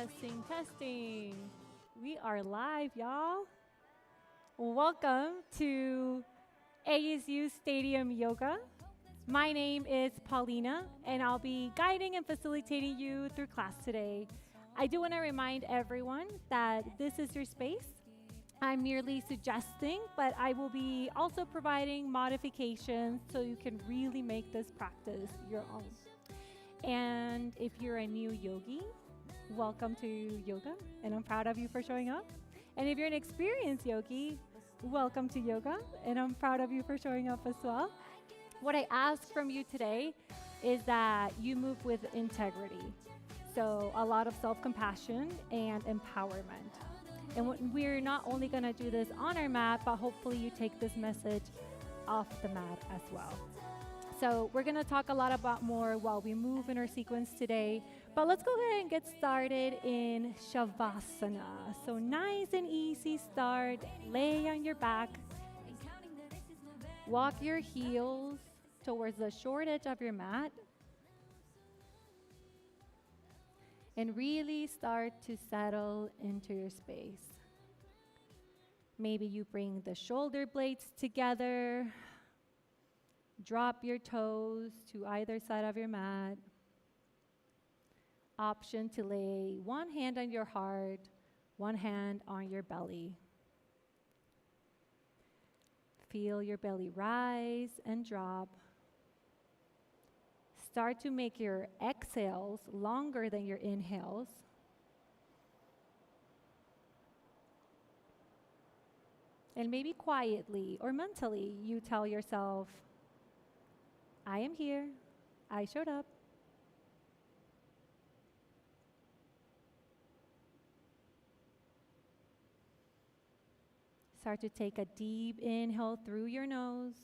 Testing, testing. We are live, y'all. Welcome to ASU Stadium Yoga. My name is Paulina, and I'll be guiding and facilitating you through class today. I do want to remind everyone that this is your space. I'm merely suggesting, but I will be also providing modifications so you can really make this practice your own. And if you're a new yogi, welcome to yoga, and I'm proud of you for showing up. And if you're an experienced yogi, welcome to yoga, and I'm proud of you for showing up as well. What I ask from you today is that you move with integrity. So a lot of self-compassion and empowerment. And we're not only going to do this on our mat, but hopefully you take this message off the mat as well. So we're going to talk a lot about more while we move in our sequence today. But let's go ahead and get started in Shavasana. So nice and easy start. Lay on your back. Walk your heels towards the short edge of your mat. And really start to settle into your space. Maybe you bring the shoulder blades together. Drop your toes to either side of your mat. Option to lay one hand on your heart, one hand on your belly. Feel your belly rise and drop. Start to make your exhales longer than your inhales. And maybe quietly or mentally, you tell yourself, I am here. I showed up. Start to take a deep inhale through your nose.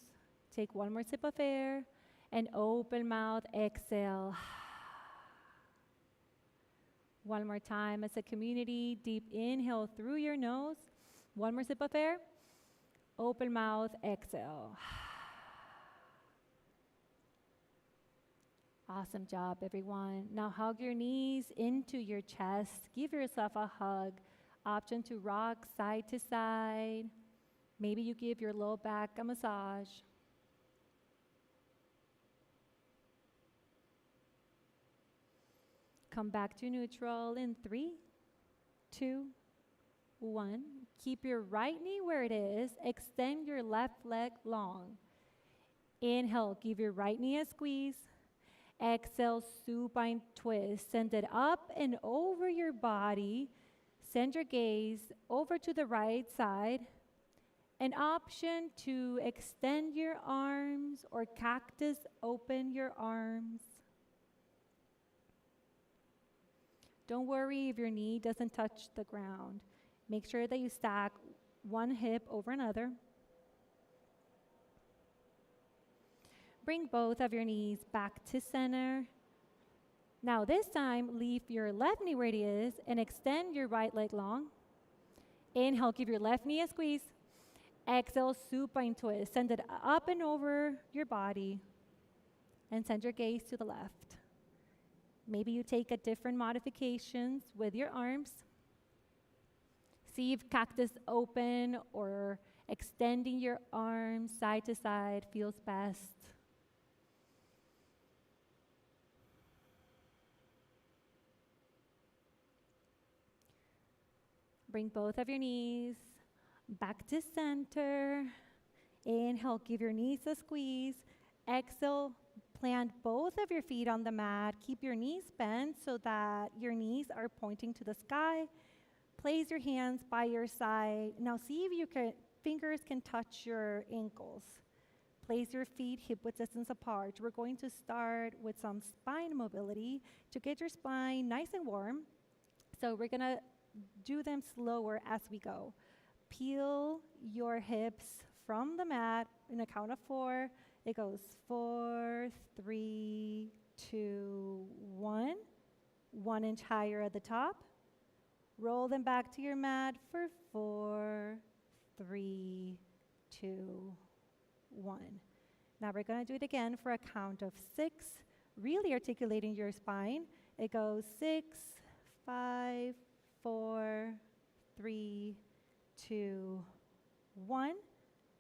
Take one more sip of air. And open mouth, exhale. One more time as a community. Deep inhale through your nose. One more sip of air. Open mouth, exhale. Awesome job, everyone. Now hug your knees into your chest. Give yourself a hug. Option to rock side to side. Maybe you give your low back a massage. Come back to neutral in 3, 2, 1. Keep your right knee where it is. Extend your left leg long. Inhale, give your right knee a squeeze. Exhale, supine twist. Send it up and over your body. Send your gaze over to the right side. An option to extend your arms or cactus open your arms. Don't worry if your knee doesn't touch the ground. Make sure that you stack one hip over another. Bring both of your knees back to center. Now this time, leave your left knee where it is and extend your right leg long. Inhale, give your left knee a squeeze. Exhale, supine twist. Send it up and over your body. And send your gaze to the left. Maybe you take a different modifications with your arms. See if cactus open or extending your arms side to side feels best. Bring both of your knees back to center. Inhale, give your knees a squeeze. Exhale, plant both of your feet on the mat. Keep your knees bent so that your knees are pointing to the sky. Place your hands by your side. Now see if your fingers can touch your ankles. Place your feet hip-width distance apart. We're going to start with some spine mobility to get your spine nice and warm. So we're going to do them slower as we go. Peel your hips from the mat in a count of 4. It goes 4, 3, 2, 1. 1 inch higher at the top. Roll them back to your mat for 4, 3, 2, 1. Now we're going to do it again for a count of 6, really articulating your spine. It goes 6, 5, 4, 3, 2, 1.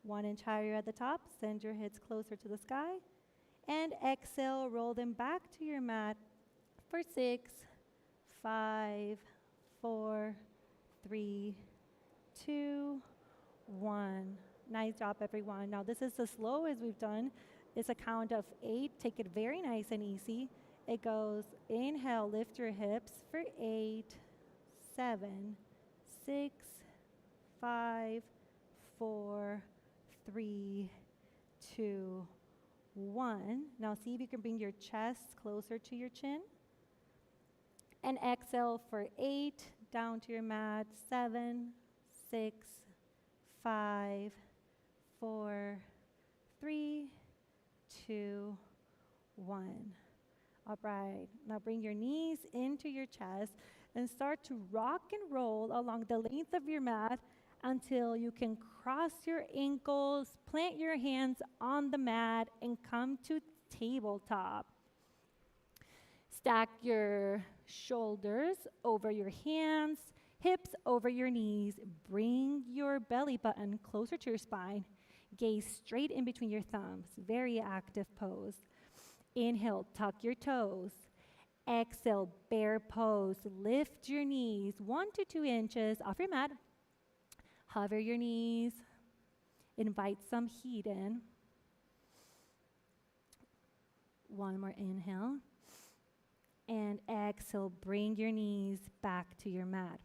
1 inch higher at the top. Send your hips closer to the sky. And exhale, roll them back to your mat for 6, 5, 4, 3, 2, 1. Nice job, everyone. Now, this is the slowest we've done. It's a count of 8. Take it very nice and easy. It goes, inhale, lift your hips for 8, 7, 6, 5, 4, 3, 2, 1. Now see if you can bring your chest closer to your chin. And exhale for 8, down to your mat, 7, 6, 5, 4, 3, 2, 1. All right, now bring your knees into your chest and start to rock and roll along the length of your mat until you can cross your ankles, plant your hands on the mat, and come to tabletop. Stack your shoulders over your hands, hips over your knees. Bring your belly button closer to your spine. Gaze straight in between your thumbs. Very active pose. Inhale, tuck your toes. Exhale, bear pose. Lift your knees 1 to 2 inches off your mat. Hover your knees. Invite some heat in. One more inhale. And exhale, bring your knees back to your mat.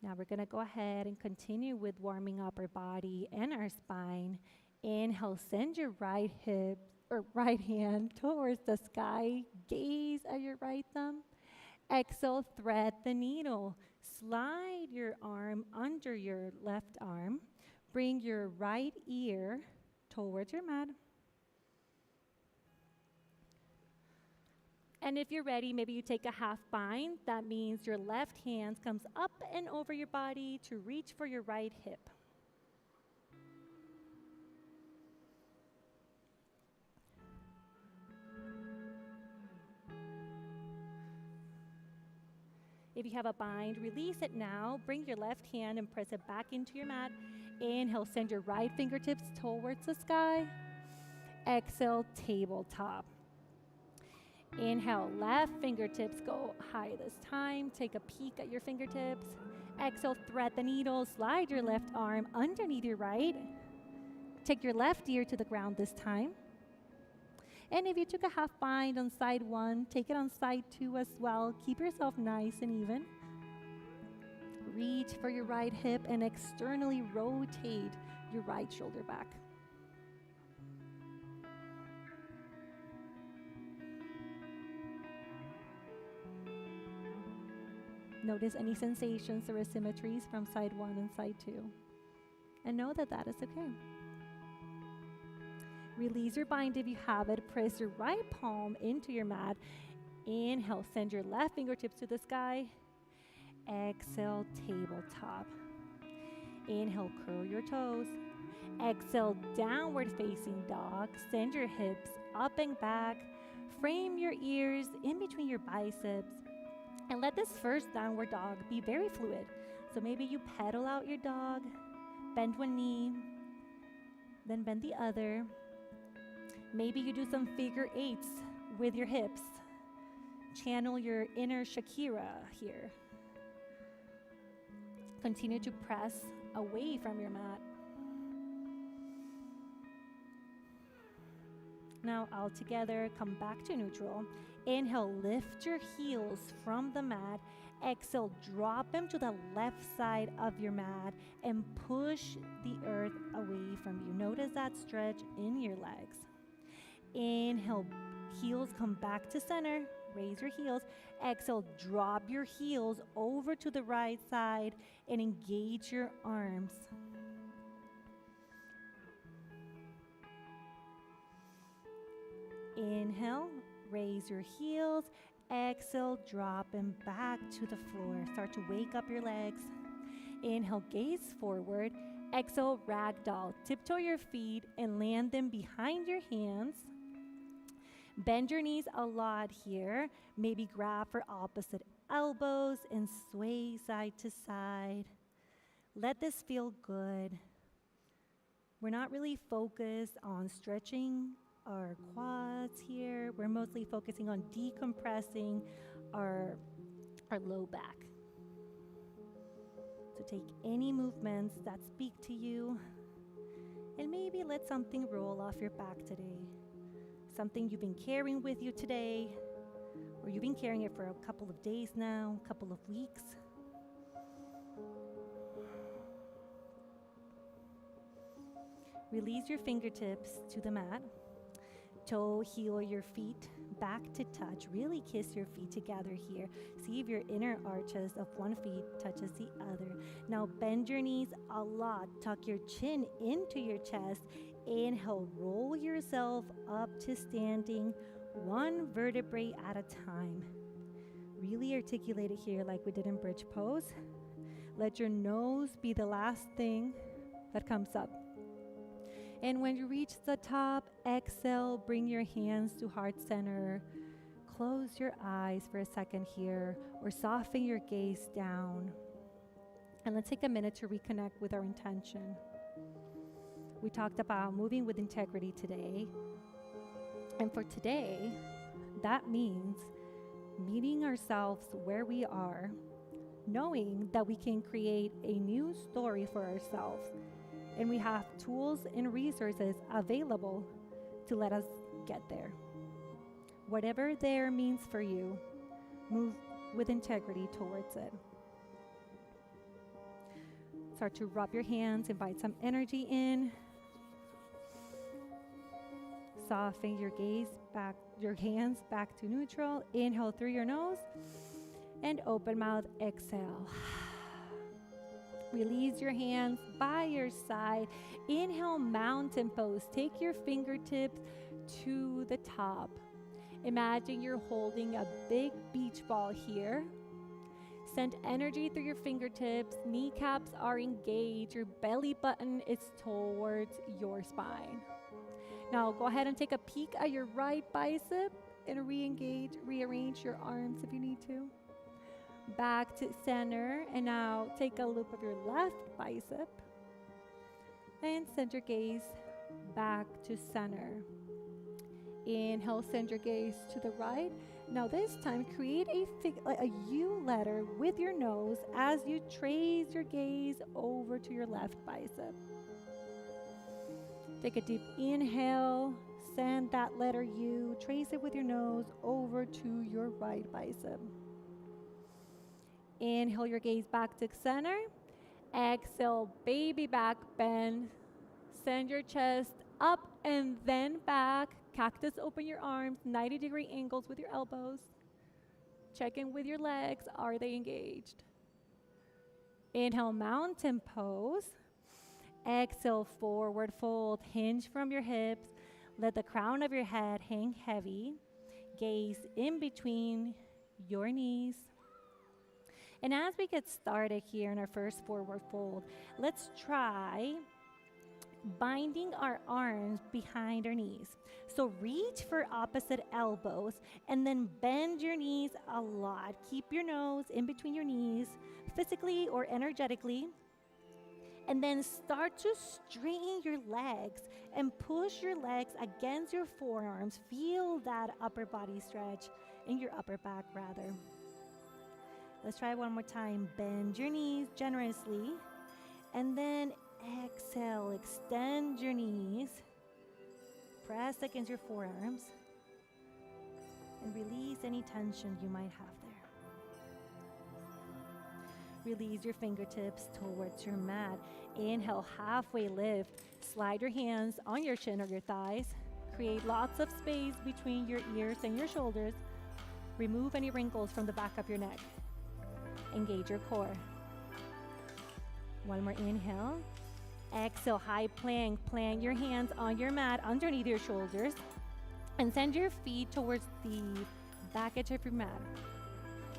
Now we're going to go ahead and continue with warming up our body and our spine. Inhale, send your right hip or right hand towards the sky. Gaze at your right thumb. Exhale, thread the needle. Slide your arm under your left arm. Bring your right ear towards your mat. And if you're ready, maybe you take a half bind. That means your left hand comes up and over your body to reach for your right hip. If you have a bind, release it now. Bring your left hand and press it back into your mat. Inhale, send your right fingertips towards the sky. Exhale, tabletop. Inhale, left fingertips go high this time. Take a peek at your fingertips. Exhale, thread the needle. Slide your left arm underneath your right. Take your left ear to the ground this time. And if you took a half bind on side 1, take it on side 2 as well. Keep yourself nice and even. Reach for your right hip and externally rotate your right shoulder back. Notice any sensations or asymmetries from side 1 and side 2. And know that that is okay. Release your bind if you have it. Press your right palm into your mat. Inhale, send your left fingertips to the sky. Exhale, tabletop. Inhale, curl your toes. Exhale, downward facing dog. Send your hips up and back. Frame your ears in between your biceps. And let this first downward dog be very fluid. So maybe you pedal out your dog, bend one knee, then bend the other. Maybe you do some figure 8s with your hips. Channel your inner Shakira here. Continue to press away from your mat. Now all together, come back to neutral. Inhale, lift your heels from the mat. Exhale, drop them to the left side of your mat and push the earth away from you. Notice that stretch in your legs. Inhale, heels come back to center. Raise your heels. Exhale, drop your heels over to the right side and engage your arms. Inhale, raise your heels. Exhale, drop them back to the floor. Start to wake up your legs. Inhale, gaze forward. Exhale, ragdoll. Tiptoe your feet and land them behind your hands. Bend your knees a lot here. Maybe grab for opposite elbows and sway side to side. Let this feel good. We're not really focused on stretching our quads here. We're mostly focusing on decompressing our low back. So take any movements that speak to you, and maybe let something roll off your back today. Something you've been carrying with you today, or you've been carrying it for a couple of days now, a couple of weeks. Release your fingertips to the mat. Toe, heel your feet back to touch. Really kiss your feet together here. See if your inner arches of one feet touches the other. Now bend your knees a lot. Tuck your chin into your chest. Inhale, roll yourself up to standing, one vertebrae at a time. Really articulate it here like we did in bridge pose. Let your nose be the last thing that comes up. And when you reach the top, exhale, bring your hands to heart center. Close your eyes for a second here, or soften your gaze down. And let's take a minute to reconnect with our intention. We talked about moving with integrity today. And for today, that means meeting ourselves where we are, knowing that we can create a new story for ourselves. And we have tools and resources available to let us get there. Whatever there means for you, move with integrity towards it. Start to rub your hands, invite some energy in. Soften your gaze back, your hands back to neutral. Inhale through your nose and open mouth, exhale. Release your hands by your side. Inhale, mountain pose. Take your fingertips to the top. Imagine you're holding a big beach ball here. Send energy through your fingertips. Kneecaps are engaged. Your belly button is towards your spine. Now go ahead and take a peek at your right bicep and rearrange your arms if you need to. Back to center, and now take a loop of your left bicep and send your gaze back to center. Inhale, send your gaze to the right. Now this time create a U letter with your nose as you trace your gaze over to your left bicep. Take a deep inhale, send that letter U, trace it with your nose over to your right bicep. Inhale your gaze back to center. Exhale, baby back bend. Send your chest up and then back. Cactus, open your arms, 90-degree angles with your elbows. Check in with your legs. Are they engaged? Inhale, mountain pose. Exhale, forward fold. Hinge from your hips. Let the crown of your head hang heavy. Gaze in between your knees. And as we get started here in our first forward fold, let's try binding our arms behind our knees. So reach for opposite elbows and then bend your knees a lot. Keep your nose in between your knees, physically or energetically. And then start to straighten your legs and push your legs against your forearms. Feel that upper body stretch in your upper back rather. Let's try one more time. Bend your knees generously. And then exhale, extend your knees. Press against your forearms. And release any tension you might have there. Release your fingertips towards your mat. Inhale, halfway lift. Slide your hands on your chin or your thighs. Create lots of space between your ears and your shoulders. Remove any wrinkles from the back of your neck. Engage your core. One more inhale. Exhale, high plank. Plant your hands on your mat underneath your shoulders and send your feet towards the back edge of your mat.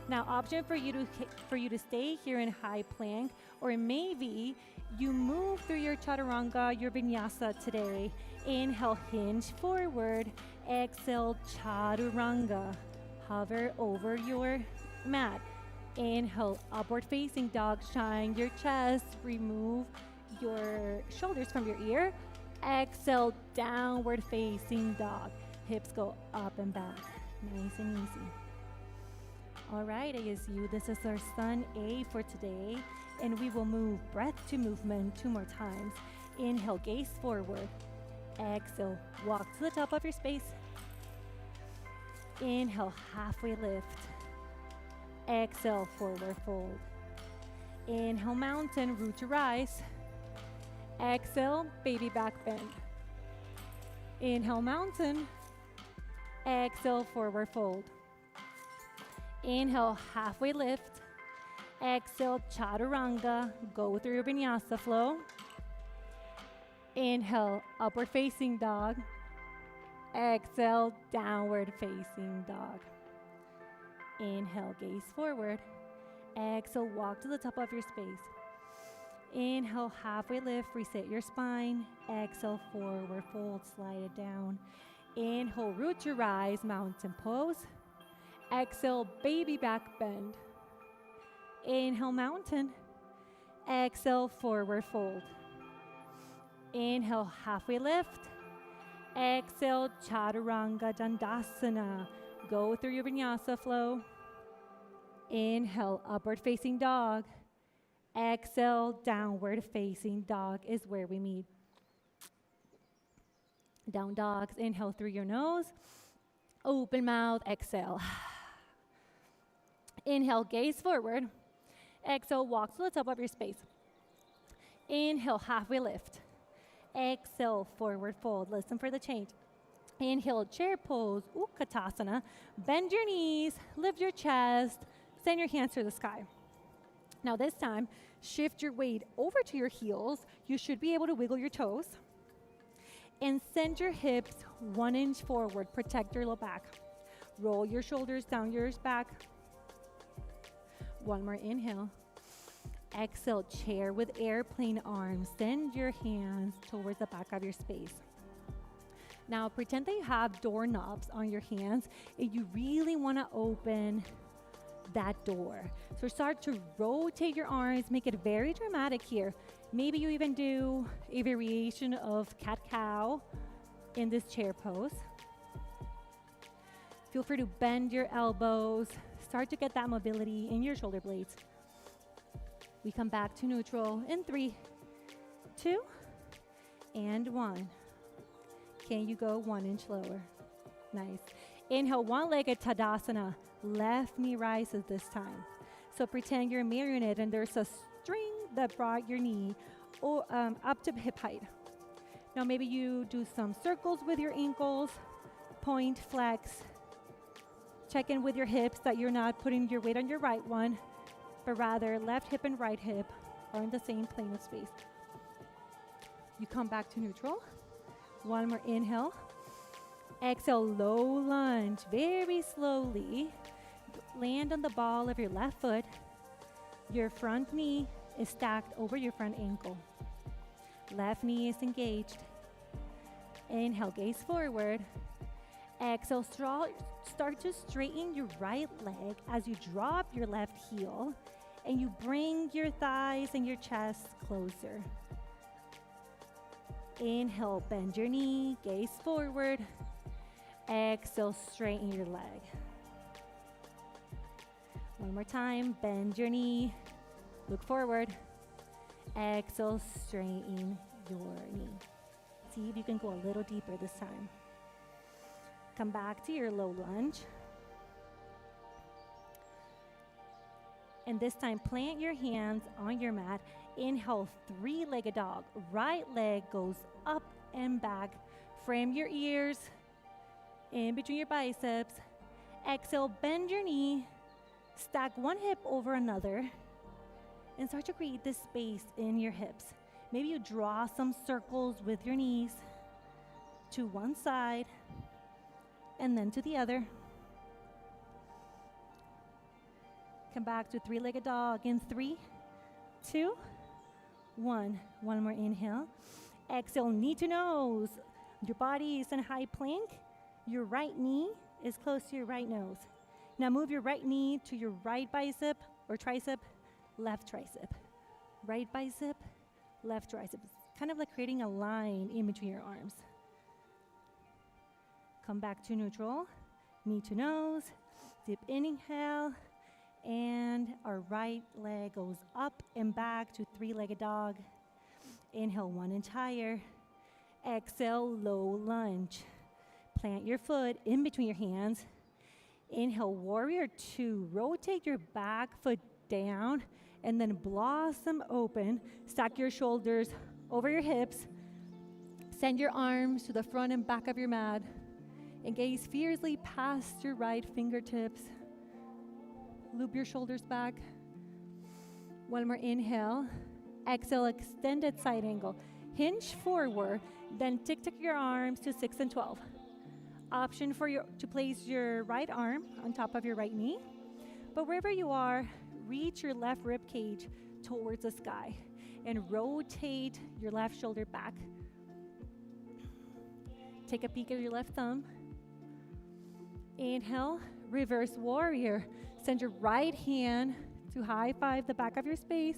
Now, option for you to stay here in high plank, or maybe you move through your chaturanga, your vinyasa today. Inhale, hinge forward. Exhale, chaturanga. Hover over your mat. Inhale, upward facing dog. Shine your chest. Remove your shoulders from your ear. Exhale, downward facing dog. Hips go up and back. Nice and easy. All right, ASU, this is our Sun A for today, and we will move breath to movement 2 more times. Inhale, gaze forward. Exhale, walk to the top of your space. Inhale, halfway lift. Exhale, forward fold. Inhale, mountain, root to rise. Exhale, baby back bend. Inhale, mountain. Exhale, forward fold. Inhale, halfway lift. Exhale, chaturanga. Go through your vinyasa flow. Inhale, upward facing dog. Exhale, downward facing dog. Inhale, gaze forward. Exhale, walk to the top of your space. Inhale, halfway lift, reset your spine. Exhale, forward fold, slide it down. Inhale, root to rise, mountain pose. Exhale, baby back bend. Inhale, mountain. Exhale, forward fold. Inhale, halfway lift. Exhale, chaturanga dandasana. Go through your vinyasa flow. Inhale, upward facing dog. Exhale, downward facing dog is where we meet. Down dogs, inhale through your nose. Open mouth, exhale. Inhale, gaze forward. Exhale, walk to the top of your space. Inhale, halfway lift. Exhale, forward fold. Listen for the change. Inhale, chair pose, Utkatasana. Bend your knees, lift your chest, send your hands to the sky. Now this time, shift your weight over to your heels. You should be able to wiggle your toes. And send your hips 1 inch forward. Protect your low back. Roll your shoulders down your back. One more inhale. Exhale, chair with airplane arms. Send your hands towards the back of your space. Now pretend that you have doorknobs on your hands and you really want to open that door. So start to rotate your arms, make it very dramatic here. Maybe you even do a variation of cat-cow in this chair pose. Feel free to bend your elbows. Start to get that mobility in your shoulder blades. We come back to neutral in 3, 2, and 1. Can you go 1 inch lower? Nice. Inhale, one-legged Tadasana. Left knee rises this time. So pretend you're a marionette and there's a string that brought your knee up to hip height. Now maybe you do some circles with your ankles, point, flex. Check in with your hips that you're not putting your weight on your right one, but rather left hip and right hip are in the same plane of space. You come back to neutral. One more inhale. Exhale, low lunge, very slowly. Land on the ball of your left foot. Your front knee is stacked over your front ankle. Left knee is engaged. Inhale, gaze forward. Exhale, start to straighten your right leg as you drop your left heel and you bring your thighs and your chest closer. Inhale, bend your knee, gaze forward. Exhale, straighten your leg. One more time, bend your knee, look forward. Exhale, straighten your knee. See if you can go a little deeper this time. Come back to your low lunge. And this time, plant your hands on your mat. Inhale, 3-legged dog. Right leg goes up and back. Frame your ears in between your biceps. Exhale, bend your knee. Stack one hip over another and start to create this space in your hips. Maybe you draw some circles with your knees to one side and then to the other. Come back to three-legged dog in 3, 2, 1. One more inhale. Exhale, knee to nose. Your body is in high plank. Your right knee is close to your right nose. Now move your right knee to your right bicep or tricep, left tricep. Right bicep, left tricep. It's kind of like creating a line in between your arms. Come back to neutral. Knee to nose. Deep inhale. And our right leg goes up and back to three-legged dog. Inhale, 1 inch higher. Exhale, low lunge. Plant your foot in between your hands. Inhale, warrior 2. Rotate your back foot down and then blossom open. Stack your shoulders over your hips. Send your arms to the front and back of your mat. And gaze fiercely past your right fingertips. Loop your shoulders back. One more inhale. Exhale, extended side angle. Hinge forward, then tick your arms to 6 and 12. Option for you to place your right arm on top of your right knee. But wherever you are, reach your left rib cage towards the sky and rotate your left shoulder back. Take a peek at your left thumb. Inhale, reverse warrior. Send your right hand to high five the back of your space.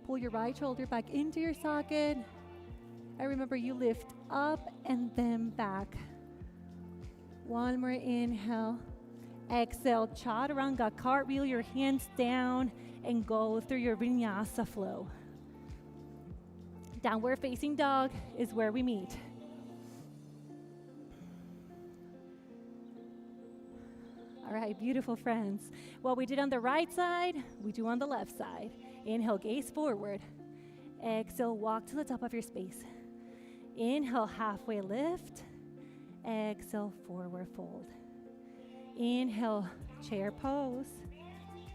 Pull your right shoulder back into your socket. And remember, you lift up and then back. One more inhale. Exhale, chaturanga, cartwheel your hands down and go through your vinyasa flow. Downward facing dog is where we meet. All right, beautiful friends. What we did on the right side, we do on the left side. Inhale, gaze forward. Exhale, walk to the top of your space. Inhale, halfway lift. Exhale, forward fold. Inhale, chair pose.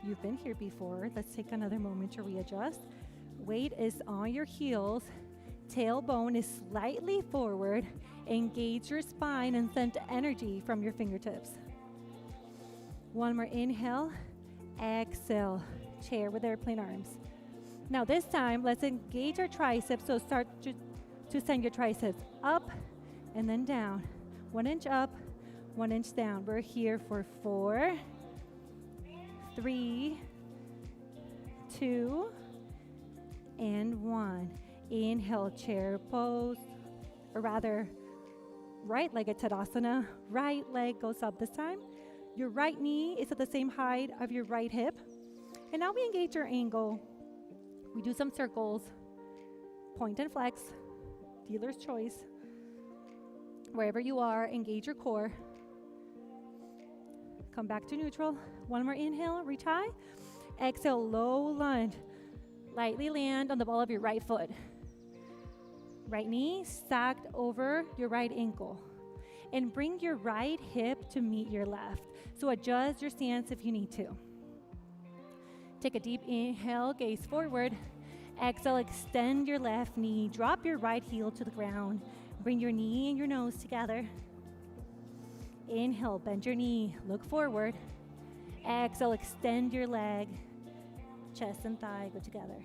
You've been here before. Let's take another moment to readjust. Weight is on your heels. Tailbone is slightly forward. Engage your spine and send energy from your fingertips. One more inhale. Exhale, chair with airplane arms. Now this time, let's engage our triceps. So start to send your triceps up and then down. 1 inch up, 1 inch down. We're here for 4, 3, 2, and 1. Inhale, chair pose, or rather, right-legged Tadasana. Right leg goes up this time. Your right knee is at the same height of your right hip. And now we engage our angle. We do some circles, point and flex, dealer's choice. Wherever you are, engage your core. Come back to neutral. One more inhale, reach high. Exhale, low lunge. Lightly land on the ball of your right foot. Right knee stacked over your right ankle. And bring your right hip to meet your left. So adjust your stance if you need to. Take a deep inhale, gaze forward. Exhale, extend your left knee. Drop your right heel to the ground. Bring your knee and your nose together. Inhale, bend your knee, look forward. Exhale, extend your leg. Chest and thigh go together.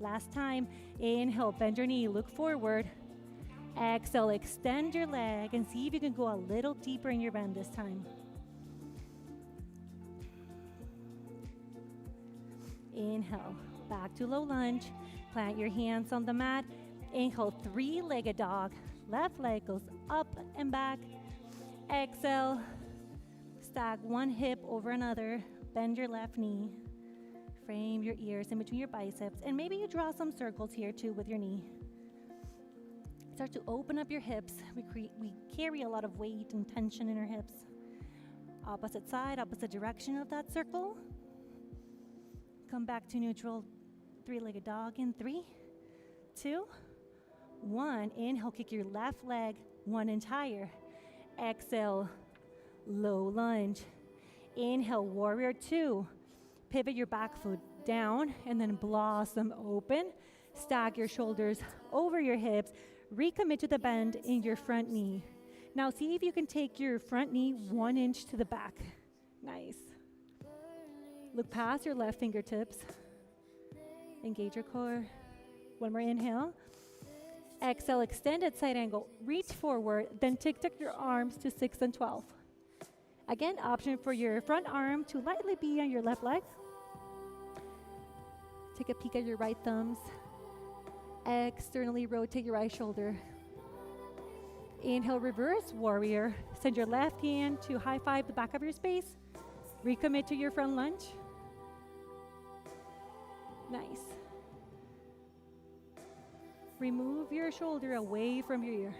Last time, inhale, bend your knee, look forward. Exhale, extend your leg and see if you can go a little deeper in your bend this time. Inhale, back to low lunge. Plant your hands on the mat. Inhale, three-legged dog. Left leg goes up and back. Exhale, stack one hip over another. Bend your left knee. Frame your ears in between your biceps. And maybe you draw some circles here too with your knee. Start to open up your hips. We carry a lot of weight and tension in our hips. Opposite side, opposite direction of that circle. Come back to neutral, three-legged dog in 3, 2, 1. Inhale, kick your left leg 1 inch higher. Exhale, low lunge. Inhale, warrior 2. Pivot your back foot down and then blossom open. Stack your shoulders over your hips. Recommit to the bend in your front knee. Now see if you can take your front knee 1 inch to the back. Nice. Look past your left fingertips. Engage your core. One more inhale. Exhale, extended side angle. Reach forward, then tic-tac your arms to 6 and 12. Again, option for your front arm to lightly be on your left leg. Take a peek at your right thumbs. Externally rotate your right shoulder. Inhale, reverse warrior. Send your left hand to high five the back of your space. Recommit to your front lunge. Nice. Remove your shoulder away from your ear.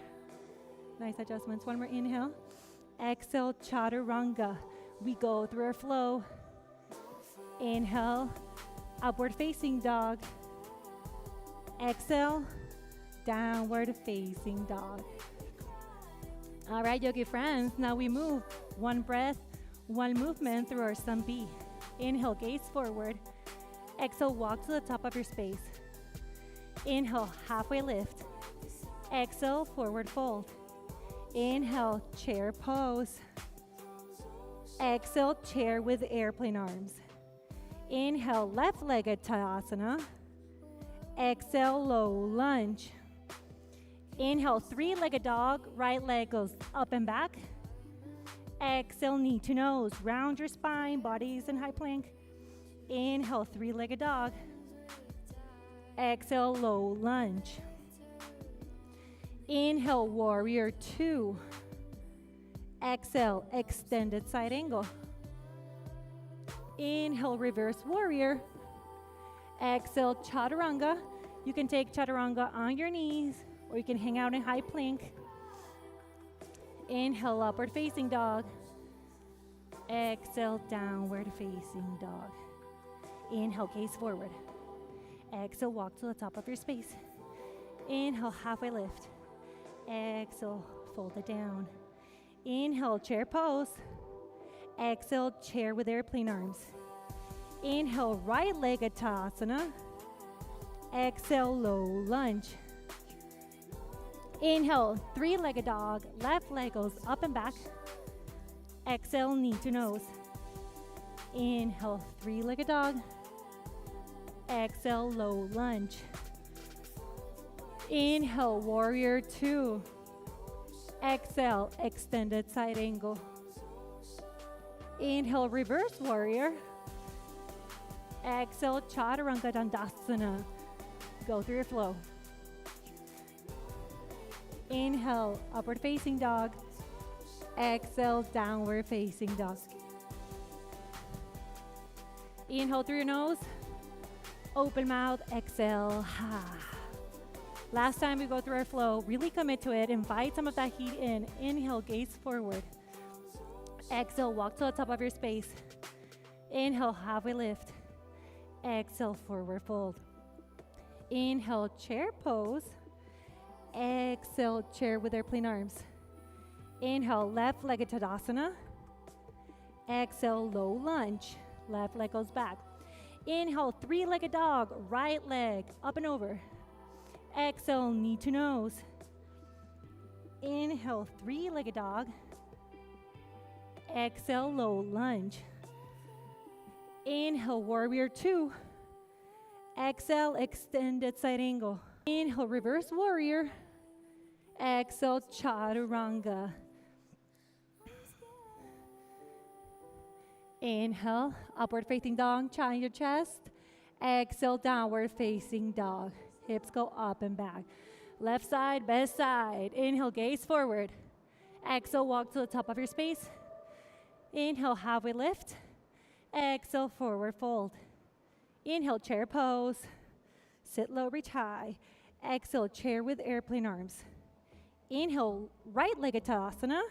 Nice adjustments. One more inhale. Exhale, chaturanga. We go through our flow. Inhale, upward facing dog. Exhale, downward facing dog. All right, yogi friends, now we move one breath, one movement through our sun B. Inhale, gaze forward. Exhale, walk to the top of your space. Inhale, halfway lift. Exhale, forward fold. Inhale, chair pose. Exhale, chair with airplane arms. Inhale, left-legged Tadasana. Exhale, low lunge. Inhale, three-legged dog. Right leg goes up and back. Exhale, knee to nose. Round your spine, body's in high plank. Inhale, three-legged dog. Exhale, low lunge. Inhale, warrior two. Exhale, extended side angle. Inhale, reverse warrior. Exhale, chaturanga. You can take chaturanga on your knees, or you can hang out in high plank. Inhale, upward facing dog. Exhale, downward facing dog. Inhale, gaze forward. Exhale, walk to the top of your space. Inhale, halfway lift. Exhale, fold it down. Inhale, chair pose. Exhale, chair with airplane arms. Inhale, right-legged Tadasana. Exhale, low lunge. Inhale, three-legged dog. Left leg goes up and back. Exhale, knee to nose. Inhale, three-legged dog. Exhale, low lunge. Inhale, warrior two. Exhale, extended side angle. Inhale, reverse warrior. Exhale, chaturanga dandasana. Go through your flow. Inhale, upward facing dog. Exhale, downward facing dog. Inhale through your nose. Open mouth, exhale. Last time we go through our flow, really commit to it. Invite some of that heat in. Inhale, gaze forward. Exhale, walk to the top of your space. Inhale, halfway lift. Exhale, forward fold. Inhale, chair pose. Exhale, chair with airplane arms. Inhale, left-legged Tadasana. Exhale, low lunge. Left leg goes back. Inhale, three-legged dog. Right leg up and over. Exhale, knee to nose. Inhale, three-legged dog. Exhale, low lunge. Inhale, warrior two. Exhale, extended side angle. Inhale, reverse warrior. Exhale, chaturanga. Inhale, upward facing dog, challenge your chest. Exhale, downward facing dog. Hips go up and back. Left side, best side. Inhale, gaze forward. Exhale, walk to the top of your space. Inhale, halfway lift. Exhale, forward fold. Inhale, chair pose. Sit low, reach high. Exhale, chair with airplane arms. Inhale, right-legged Tadasana.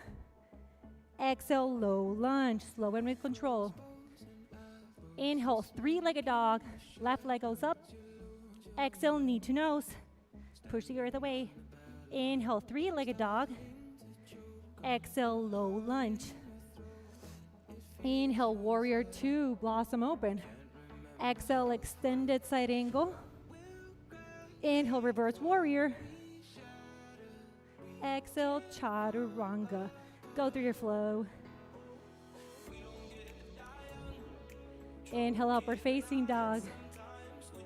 Exhale, low lunge, slow and with control. Inhale, three-legged dog. Left leg goes up. Exhale, knee to nose. Push the earth away. Inhale, three-legged dog. Exhale, low lunge. Inhale, warrior two, blossom open. Exhale, extended side angle. Inhale, reverse warrior. Exhale, chaturanga. Go through your flow. Inhale, upward facing dog.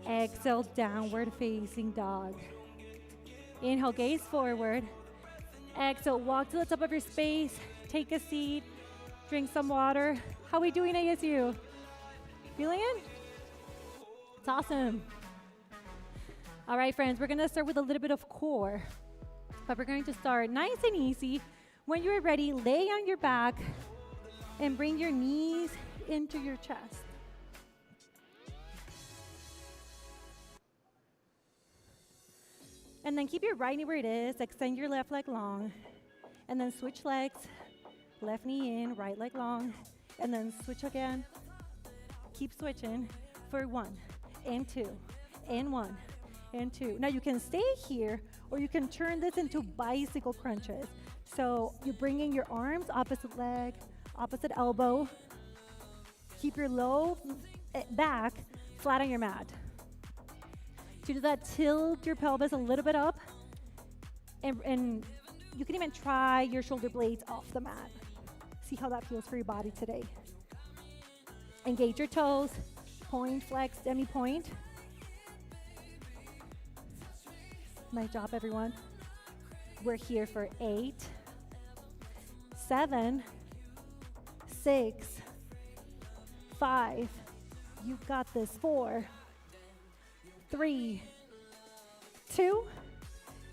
Exhale, downward facing dog. Inhale, gaze forward. Exhale, walk to the top of your space. Take a seat. Drink some water. How are we doing, ASU? Feeling it? It's awesome. All right, friends, we're going to start with a little bit of core. But we're going to start nice and easy. When you're ready, lay on your back and bring your knees into your chest. And then keep your right knee where it is. Extend your left leg long. And then switch legs. Left knee in, right leg long. And then switch again. Keep switching for 1 and 2 and 1 and 2. Now you can stay here or you can turn this into bicycle crunches. So you bring in your arms, opposite leg, opposite elbow. Keep your low back flat on your mat. To do that, tilt your pelvis a little bit up, and you can even try your shoulder blades off the mat. See how that feels for your body today. Engage your toes, point, flex, demi-point. Nice job, everyone. We're here for 8, 7, 6, 5. You got this. 4, 3, 2,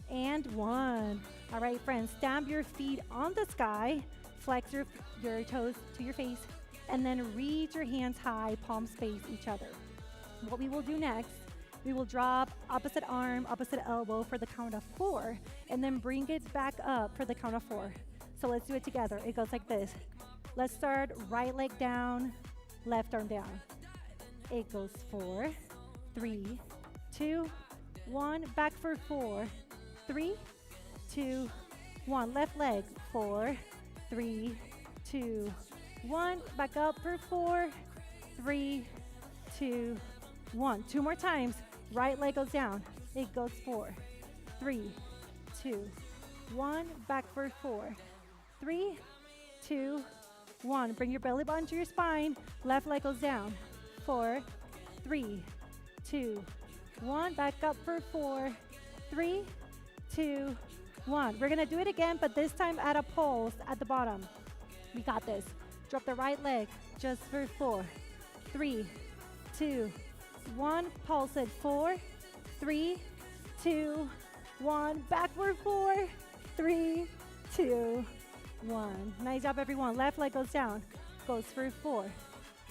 and 1. All right, friends, stamp your feet on the sky, flex your toes to your face, and then reach your hands high, palms face each other. What we will do next, we will drop opposite arm, opposite elbow for the count of 4, and then bring it back up for the count of 4. So let's do it together. It goes like this. Let's start right leg down, left arm down. It goes 4, 3, 2, 1, back for 4, 3, 2, 1, left leg, 4, 3, 2, 1, back up for 4, 3, 2, 1. 2 more times, right leg goes down, it goes 4, 3, 2, 1, back for 4, 3, 2, 1. Bring your belly button to your spine, left leg goes down, 4, 3, 2, 1, back up for 4, 3, 2, 1. We're gonna do it again, but this time at a pulse at the bottom. We got this. Drop the right leg just for 4, 3, 2, 1. Pulse it. 4, 3, 2, 1. Backward 4, 3, 2, 1. Nice job, everyone. Left leg goes down. Goes for 4,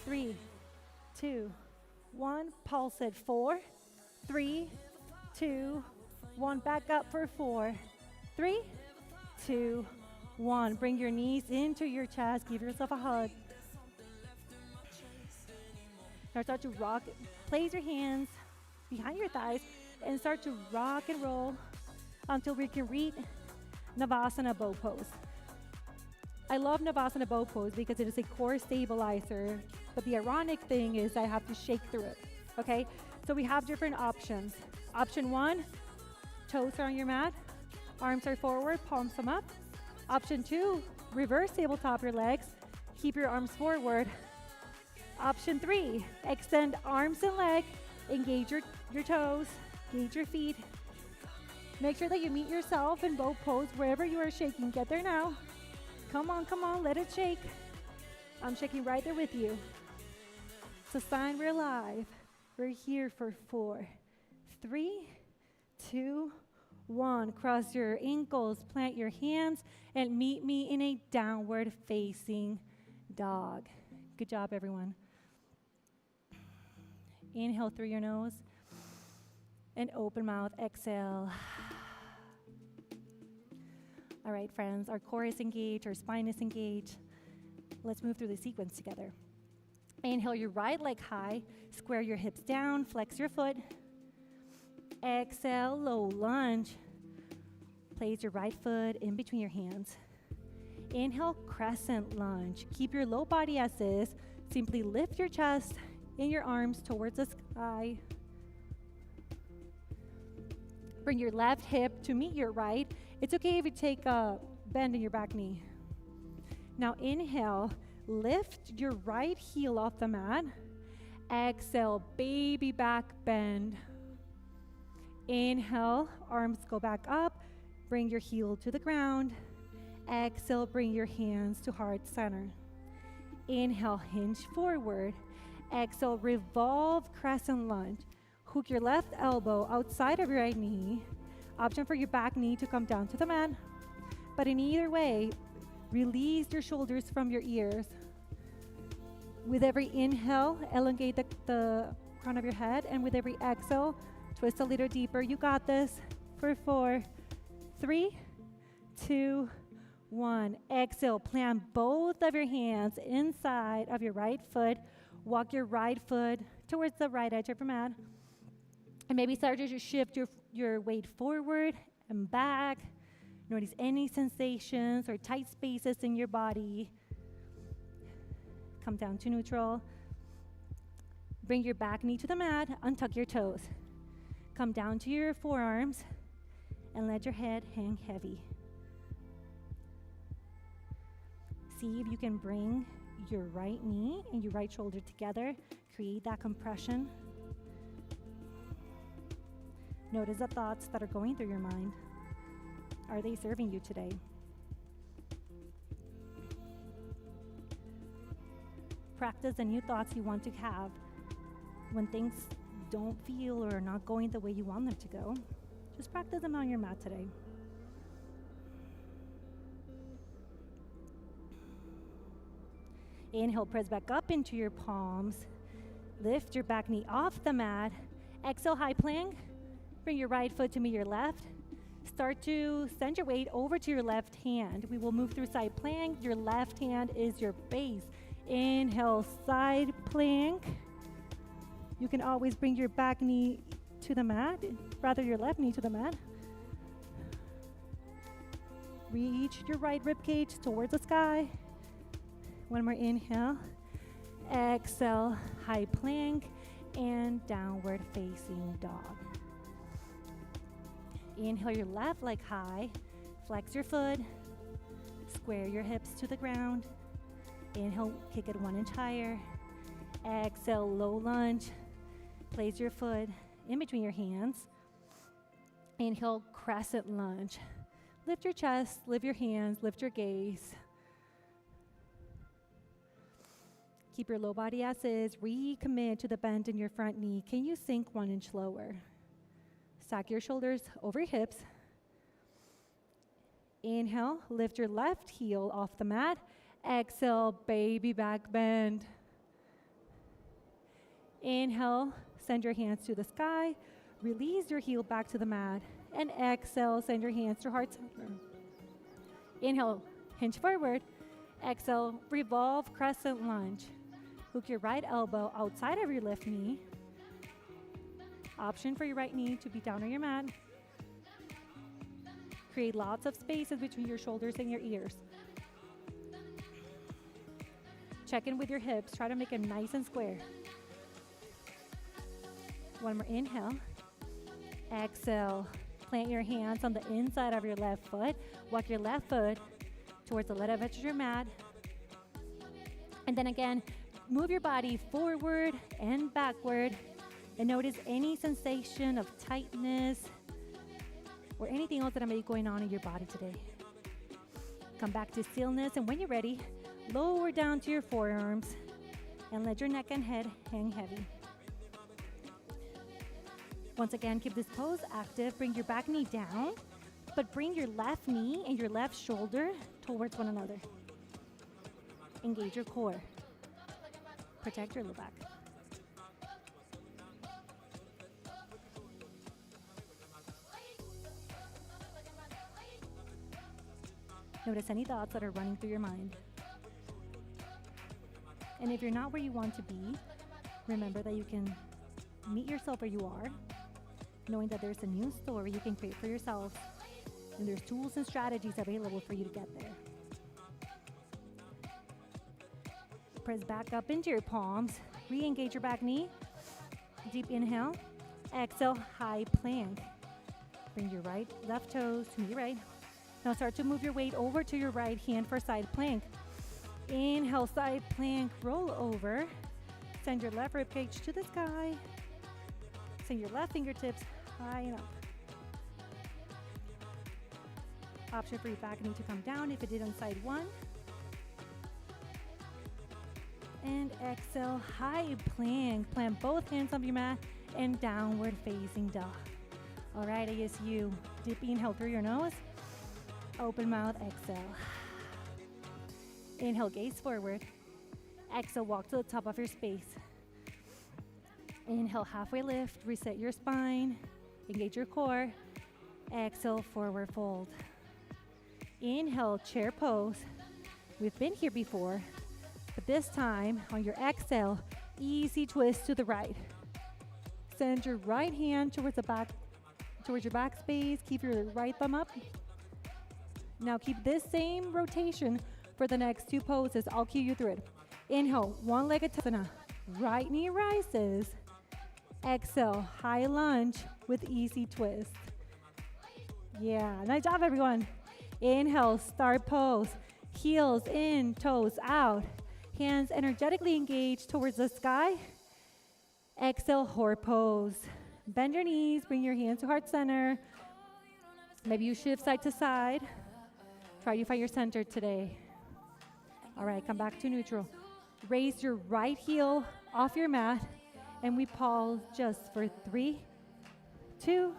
3, 2, 1. Pulse it. 4, 3, 2, 1. Back up for 4, 3, 2, 1. Bring your knees into your chest. Give yourself a hug. Now start to rock. Place your hands behind your thighs and start to rock and roll until we can reach Navasana bow pose. I love Navasana bow pose because it is a core stabilizer, but the ironic thing is I have to shake through it, okay? So we have different options. Option 1, toes are on your mat, arms are forward, palms come up. Option 2, reverse tabletop your legs, keep your arms forward. Option 3, extend arms and leg, engage your toes, engage your feet. Make sure that you meet yourself in bow pose wherever you are shaking. Get there now. Come on, let it shake. I'm shaking right there with you. It's a sign we're alive. We're here for 4, 3, 2, 1. Cross your ankles, plant your hands, and meet me in a downward facing dog. Good job, everyone. Inhale through your nose and open mouth, exhale. All right, friends, our core is engaged, our spine is engaged. Let's move through the sequence together. Inhale your right leg high, square your hips down, flex your foot. Exhale, low lunge. Place your right foot in between your hands. Inhale, crescent lunge. Keep your low body as is. Simply lift your chest and your arms towards the sky. Bring your left hip to meet your right. It's okay if you take a bend in your back knee. Now inhale, lift your right heel off the mat Exhale, baby back bend. Inhale, arms go back up. Bring your heel to the ground. Exhale, bring your hands to heart center. Inhale, hinge forward. Exhale, revolve crescent lunge. Hook your left elbow outside of your right knee. Option for your back knee to come down to the mat. But in either way, release your shoulders from your ears. With every inhale, elongate the crown of your head. And with every exhale, twist a little deeper. You got this. For 4, 3, 2, 1. Exhale, plant both of your hands inside of your right foot. Walk your right foot towards the right edge of your mat. And maybe start to shift your weight forward and back. Notice any sensations or tight spaces in your body. Come down to neutral. Bring your back knee to the mat. Untuck your toes. Come down to your forearms and let your head hang heavy. See if you can bring your right knee and your right shoulder together. Create that compression. Notice the thoughts that are going through your mind. Are they serving you today? Practice the new thoughts you want to have when things don't feel or are not going the way you want them to go. Just practice them on your mat today. Inhale, press back up into your palms. Lift your back knee off the mat. Exhale, high plank. Bring your right foot to meet your left. Start to send your weight over to your left hand. We will move through side plank. Your left hand is your base. Inhale, side plank. You can always bring your back knee to the mat, rather your left knee to the mat. Reach your right rib cage towards the sky. One more inhale. Exhale, high plank and downward facing dog. Inhale your left leg high. Flex your foot. Square your hips to the ground. Inhale, kick it 1 inch higher. Exhale, low lunge. Place your foot in between your hands. Inhale, crescent lunge. Lift your chest, lift your hands, lift your gaze. Keep your low body as is. Recommit to the bend in your front knee. Can you sink 1 inch lower? Stack your shoulders over your hips. Inhale, lift your left heel off the mat. Exhale, baby back bend. Inhale, send your hands to the sky. Release your heel back to the mat. And exhale, send your hands to heart center. Inhale, hinge forward. Exhale, revolve crescent lunge. Hook your right elbow outside of your left knee. Option for your right knee to be down on your mat. Create lots of spaces between your shoulders and your ears. Check in with your hips. Try to make them nice and square. One more inhale. Exhale. Plant your hands on the inside of your left foot. Walk your left foot towards the left edge of your mat. And then again, move your body forward and backward. And notice any sensation of tightness or anything else that may be going on in your body today. Come back to stillness, and when you're ready, lower down to your forearms and let your neck and head hang heavy. Once again, keep this pose active. Bring your back knee down, but bring your left knee and your left shoulder towards one another. Engage your core. Protect your low back. Notice any thoughts that are running through your mind. And if you're not where you want to be, remember that you can meet yourself where you are, knowing that there's a new story you can create for yourself, and there's tools and strategies available for you to get there. Press back up into your palms. Re-engage your back knee. Deep inhale. Exhale, high plank. Bring your left toes to your right. Now start to move your weight over to your right hand for side plank. Inhale, side plank, roll over. Send your left rib cage to the sky. Send your left fingertips high and up. Option for your back knee to come down if it did on side one. And exhale, high plank. Plant both hands on your mat and downward facing dog. All right, ASU. Deep inhale through your nose. Open mouth, exhale. Inhale, gaze forward. Exhale, walk to the top of your space. Inhale, halfway lift. Reset your spine. Engage your core. Exhale, forward fold. Inhale, chair pose. We've been here before, but this time on your exhale, easy twist to the right. Send your right hand towards your back space. Keep your right thumb up. Now keep this same rotation for the next two poses. I'll cue you through it. Inhale, one-legged tasana. Right knee rises. Exhale, high lunge with easy twist. Yeah, nice job, everyone. Inhale, start pose. Heels in, toes out. Hands energetically engaged towards the sky. Exhale, horse pose. Bend your knees, bring your hands to heart center. Maybe you shift side to side. Try to find your center today. All right, come back to neutral. Raise your right heel off your mat, and we pause just for 3, 2,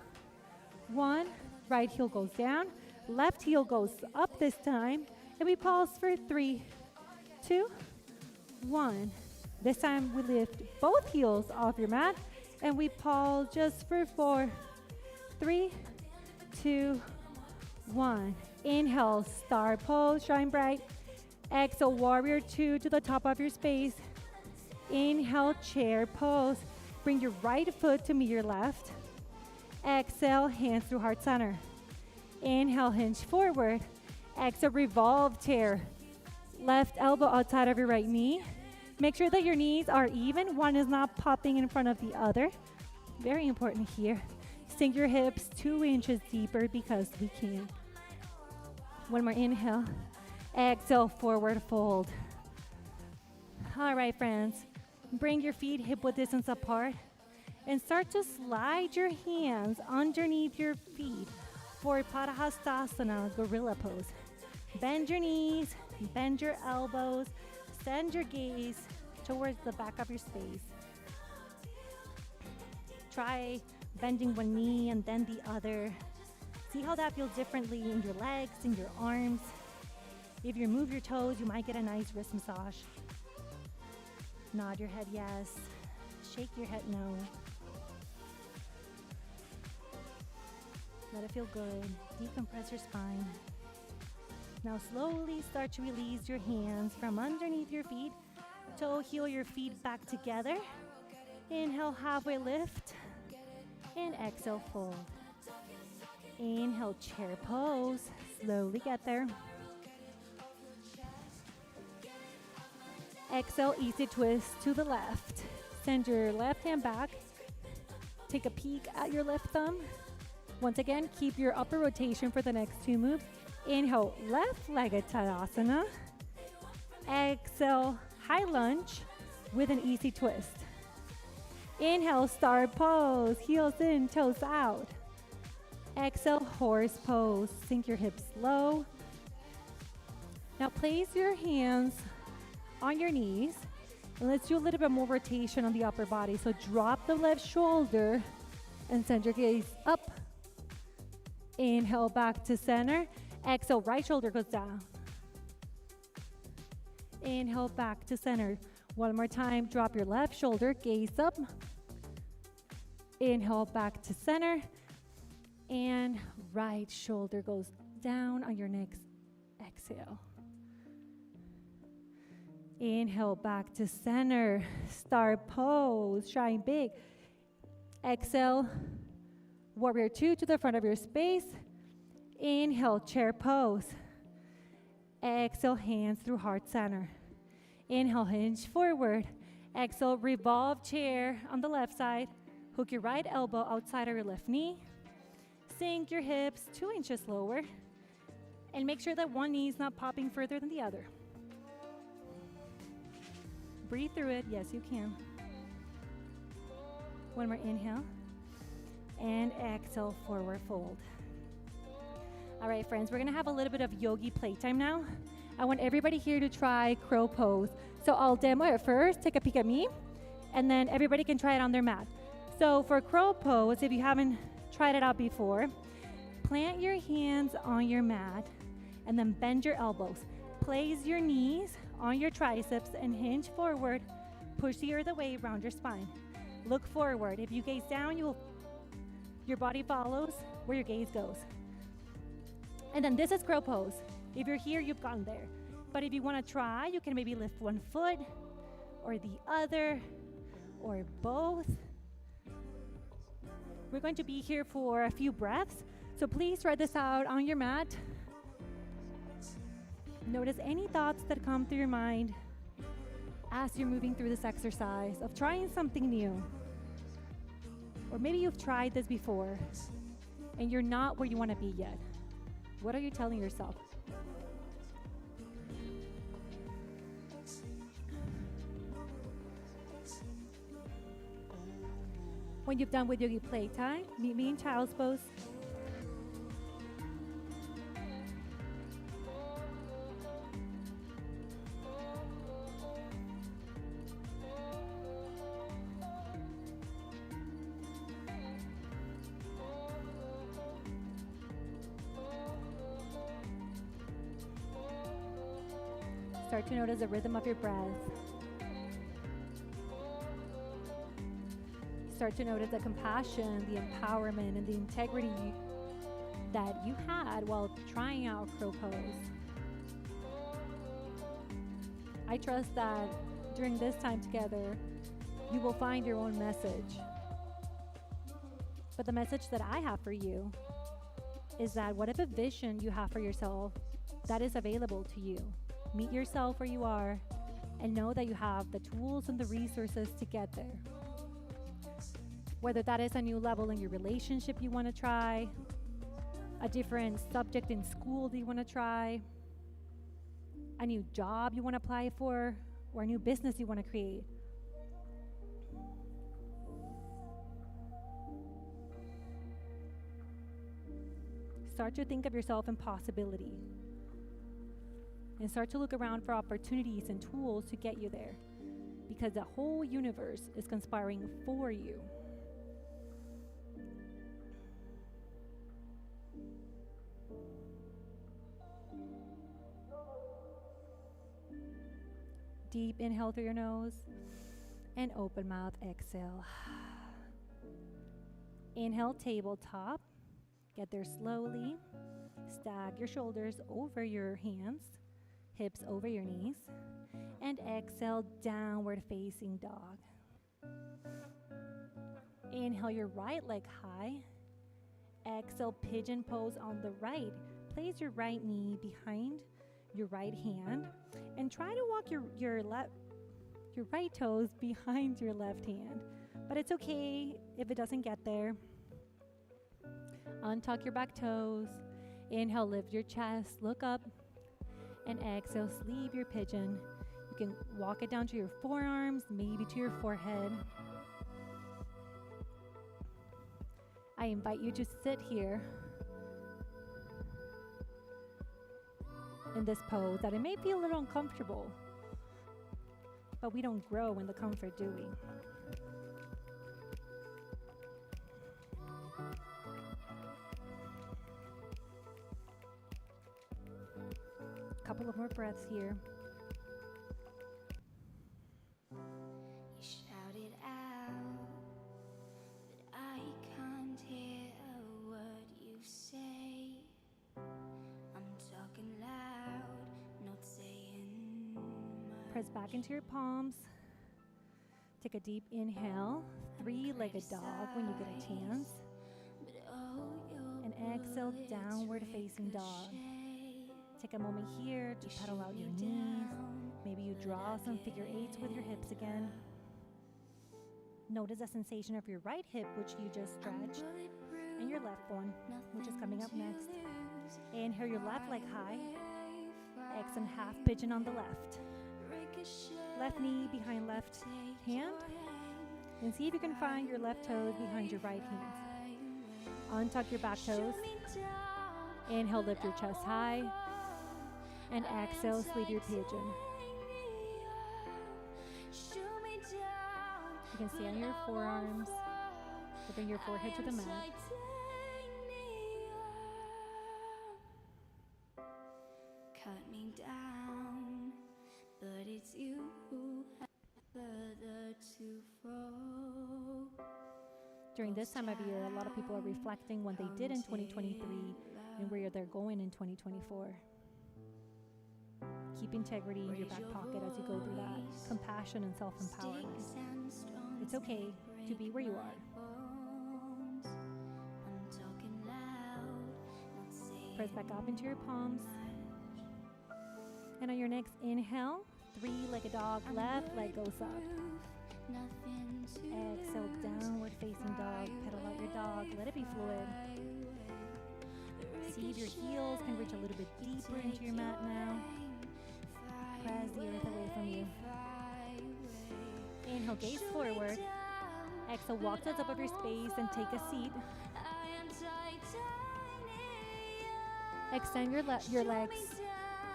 1. Right heel goes down. Left heel goes up this time, and we pause for 3, 2, 1. This time we lift both heels off your mat, and we pause just for 4, 3, 2, 1. Inhale, star pose, shine bright. Exhale, warrior 2 to the top of your space. Inhale, chair pose. Bring your right foot to meet your left. Exhale, hands through heart center. Inhale, hinge forward. Exhale, revolve chair. Left elbow outside of your right knee. Make sure that your knees are even. One is not popping in front of the other. Very important here. Sink your hips 2 inches deeper because we can. One more inhale. Exhale, forward fold. All right, friends. Bring your feet hip-width distance apart and start to slide your hands underneath your feet for Padahastasana, gorilla pose. Bend your knees, bend your elbows, send your gaze towards the back of your space. Try bending one knee and then the other. See how that feels differently in your legs, in your arms. If you move your toes, you might get a nice wrist massage. Nod your head yes. Shake your head no. Let it feel good. Decompress your spine. Now slowly start to release your hands from underneath your feet. Toe heel your feet back together. Inhale, halfway lift. And exhale, fold. Inhale, chair pose. Slowly get there. Exhale, easy twist to the left. Send your left hand back. Take a peek at your left thumb. Once again, keep your upper rotation for the next 2 moves. Inhale, left-legged Tadasana. Exhale, high lunge with an easy twist. Inhale, star pose. Heels in, toes out. Exhale, horse pose. Sink your hips low. Now place your hands on your knees. And let's do a little bit more rotation on the upper body. So drop the left shoulder and send your gaze up. Inhale, back to center. Exhale, right shoulder goes down. Inhale, back to center. One more time, drop your left shoulder, gaze up. Inhale, back to center. And right shoulder goes down on your next exhale. Inhale, back to center. Star pose, shine big. Exhale, warrior 2 to the front of your space. Inhale, chair pose. Exhale, hands through heart center. Inhale, hinge forward. Exhale, revolve chair on the left side. Hook your right elbow outside of your left knee. Sink your hips 2 inches lower. And make sure that one knee is not popping further than the other. Breathe through it. Yes, you can. One more inhale. And exhale, forward fold. All right, friends, we're gonna have a little bit of yogi playtime now. I want everybody here to try crow pose. So I'll demo it first, take a peek at me, and then everybody can try it on their mat. So for crow pose, if you haven't tried it out before, plant your hands on your mat and then bend your elbows. Place your knees on your triceps and hinge forward. Push the earth away around your spine. Look forward. If you gaze down, your body follows where your gaze goes. And then this is crow pose. If you're here, you've gotten there. But if you want to try, you can maybe lift one foot or the other or both. We're going to be here for a few breaths. So please try this out on your mat. Notice any thoughts that come through your mind as you're moving through this exercise of trying something new. Or maybe you've tried this before and you're not where you want to be yet. What are you telling yourself? When you've done with yogi playtime, meet me in child's pose. Start to notice the rhythm of your breath. Start to notice the compassion, the empowerment, and the integrity that you had while trying out crow pose. I trust that during this time together, you will find your own message. But the message that I have for you is that whatever vision you have for yourself, that is available to you. Meet yourself where you are and know that you have the tools and the resources to get there. Whether that is a new level in your relationship you want to try, a different subject in school that you want to try, a new job you want to apply for, or a new business you want to create. Start to think of yourself in possibility. And start to look around for opportunities and tools to get you there, because the whole universe is conspiring for you. Deep inhale through your nose and open mouth exhale. Inhale, tabletop. Get there slowly. Stack your shoulders over your hands, hips over your knees, and exhale, downward facing dog. Inhale your right leg high. Exhale, pigeon pose on the right. Place your right knee behind your right hand and try to walk your right toes behind your left hand. But it's okay if it doesn't get there. Untuck your back toes. Inhale, lift your chest, look up. And exhale, sleeve your pigeon. You can walk it down to your forearms, maybe to your forehead. I invite you to sit here in this pose that it may feel a little uncomfortable, but we don't grow in the comfort, do we? Couple of more breaths here. You shouted out, but I can't hear a word you say. I'm talking loud, not saying much. Press back into your palms. Take a deep inhale, three-legged dog when you get a chance. And exhale, downward facing dog. Take a moment here to pedal out your knees. Maybe you draw some figure eights with your hips again. Notice the sensation of your right hip, which you just stretched, and your left one, which is coming up next. Inhale your left leg high. Exhale, half pigeon on the left. Left knee behind left hand. And see if you can find your left toes behind your right hands. Untuck your back toes. Inhale, lift your chest high. And exhale, sleep your pigeon. You can stay on your forearms. Bring your forehead to the mat. Cut me down, but it's you who have further to fall. During this time of year, a lot of people are reflecting what they did in 2023 and where they're going in 2024. Keep integrity in your back pocket as you go through that. Compassion and self-empowerment. It's okay to be where you are. Press back up into your palms. And on your next inhale, three-legged dog, left leg goes up. Exhale, downward facing dog. Pedal out your dog, let it be fluid. See if your heels can reach a little bit deeper into your mat now. Press the earth away from you. Inhale, gaze forward. Exhale, walk to the top of your space and take a seat. Extend your legs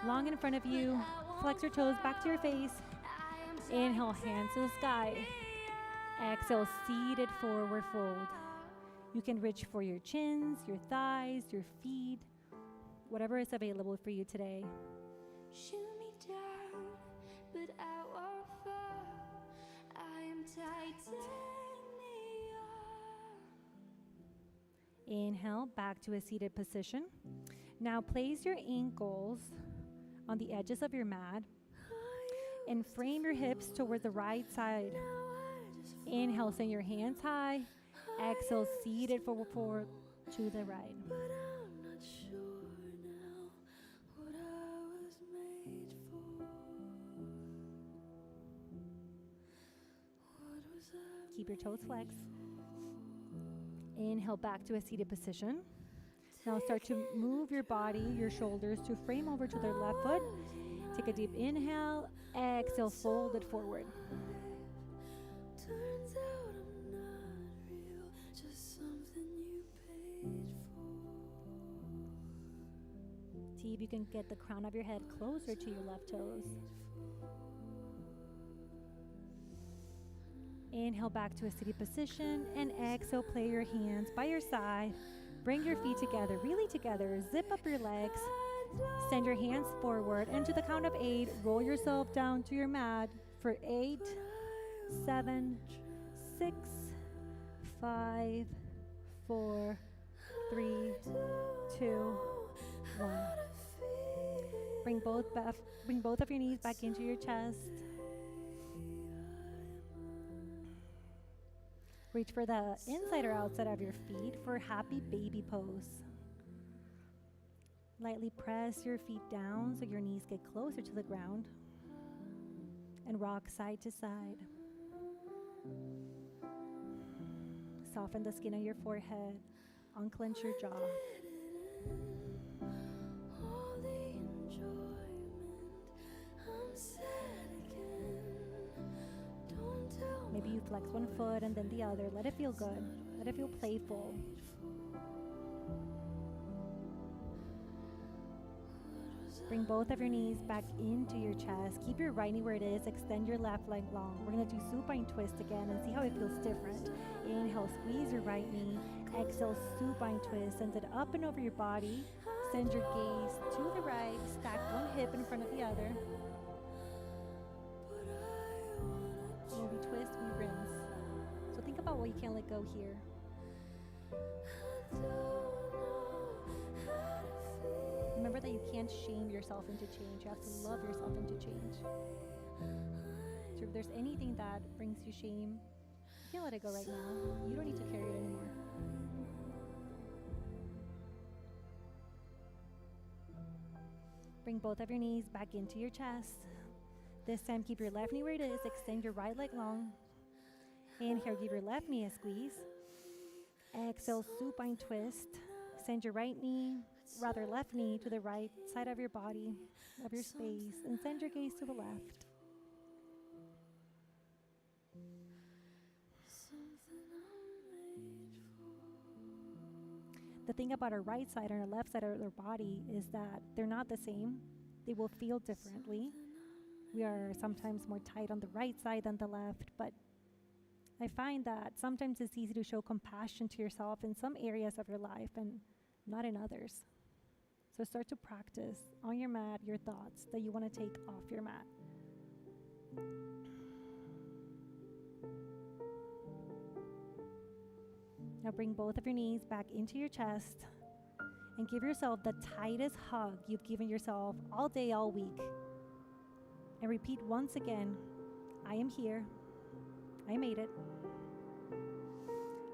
long in front of you. Flex your toes back to your face. Inhale, hands to the sky. Exhale, seated forward fold. You can reach for your chins, your thighs, your feet, whatever is available for you today. Shoot me down, but I won't fall. I am titanium. Inhale, back to a seated position. Now place your ankles on the edges of your mat and frame your hips toward the right side. Inhale, send your hands high. Exhale, seated forward to the right. But I'm not sure now what I was made for. What was I Keep your toes flexed. Inhale, back to a seated position. Now start to move your body, your shoulders to frame over to the left foot. Take a deep inhale. Exhale, fold it forward. Turns out I'm not real, just something you paid for. See if you can get the crown of your head closer to your left toes. Inhale, back to a seated position, and exhale, play your hands by your side. Bring your feet together, really together. Zip up your legs. Send your hands forward, and to the count of 8, roll yourself down to your mat for 8, 7, 6, 5, 4, 3, 2, 1. Bring both of your knees back into your chest. Reach for the inside or outside of your feet for happy baby pose. Lightly press your feet down so your knees get closer to the ground. And rock side to side. Soften the skin on your forehead. Unclench your jaw. All the enjoyment, I'm sad again. Don't tell Maybe you flex one foot and then the other. Let it feel good. Let it feel playful. Bring both of your knees back into your chest. Keep your right knee where it is. Extend your left leg long. We're going to do supine twist again and see how it feels different. Inhale, squeeze your right knee. Exhale, supine twist. Send it up and over your body. Send your gaze to the right. Stack one hip in front of the other. When we twist, we rinse. So think about what you can't let go here. Remember that you can't shame yourself into change. You have to love yourself into change. So if there's anything that brings you shame, you can't let it go right now. You don't need to carry it anymore. Bring both of your knees back into your chest. This time, keep your left knee where it is. Extend your right leg long. Inhale, give your left knee a squeeze. Exhale, supine twist. Send your left knee to the right side of your body, of your space, and send your gaze to the left. The thing about our right side and our left side of our body is that they're not the same. They will feel differently. We are sometimes more tight on the right side than the left, but I find that sometimes it's easy to show compassion to yourself in some areas of your life and not in others. So start to practice on your mat your thoughts that you want to take off your mat. Now bring both of your knees back into your chest and give yourself the tightest hug you've given yourself all day, all week. And repeat once again, I am here. I made it.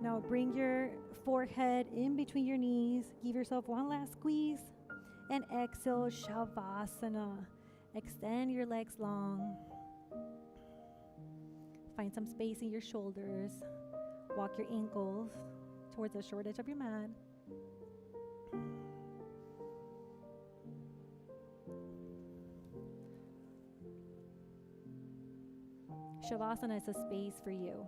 Now bring your forehead in between your knees. Give yourself one last squeeze. And exhale, Shavasana. Extend your legs long. Find some space in your shoulders. Walk your ankles towards the short edge of your mat. Shavasana is a space for you.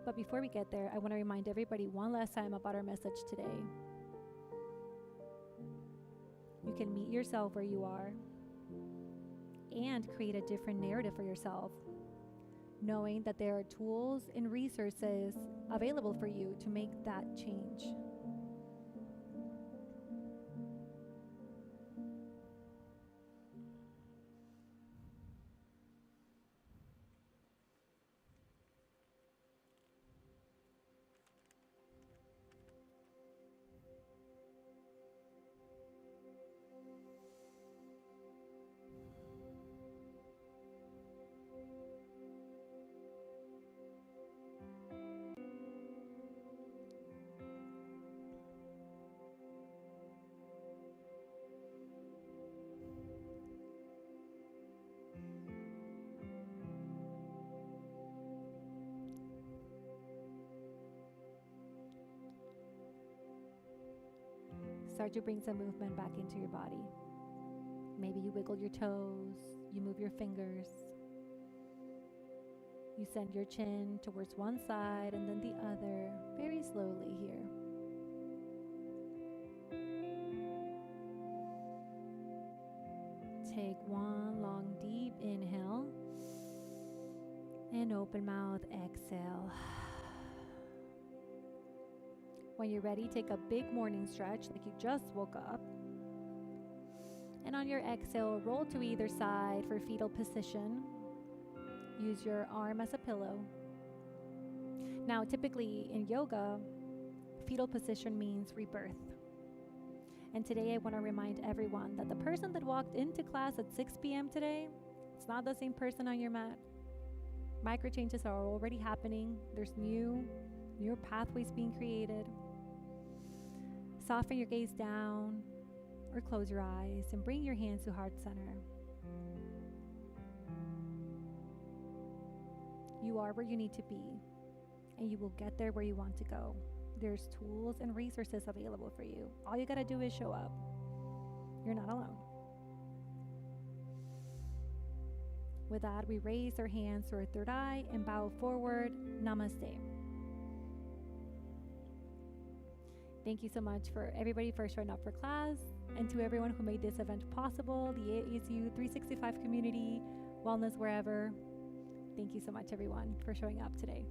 But before we get there, I want to remind everybody one last time about our message today. You can meet yourself where you are and create a different narrative for yourself, knowing that there are tools and resources available for you to make that change. Start to bring some movement back into your body. Maybe you wiggle your toes, you move your fingers. You send your chin towards one side and then the other, very slowly here. Take one long deep inhale and open mouth exhale. When you're ready, take a big morning stretch like you just woke up. And on your exhale, roll to either side for fetal position. Use your arm as a pillow. Now, typically in yoga, fetal position means rebirth. And today I want to remind everyone that the person that walked into class at 6 p.m. today, it's not the same person on your mat. Micro changes are already happening. There's new pathways being created. Soften your gaze down or close your eyes and bring your hands to heart center. You are where you need to be, and you will get there where you want to go. There's tools and resources available for you. All you gotta do is show up. You're not alone. With that, we raise our hands to our third eye and bow forward. Namaste. Thank you so much for everybody for showing up for class, and to everyone who made this event possible, the ASU 365 community, Wellness Wherever. Thank you so much, everyone, for showing up today.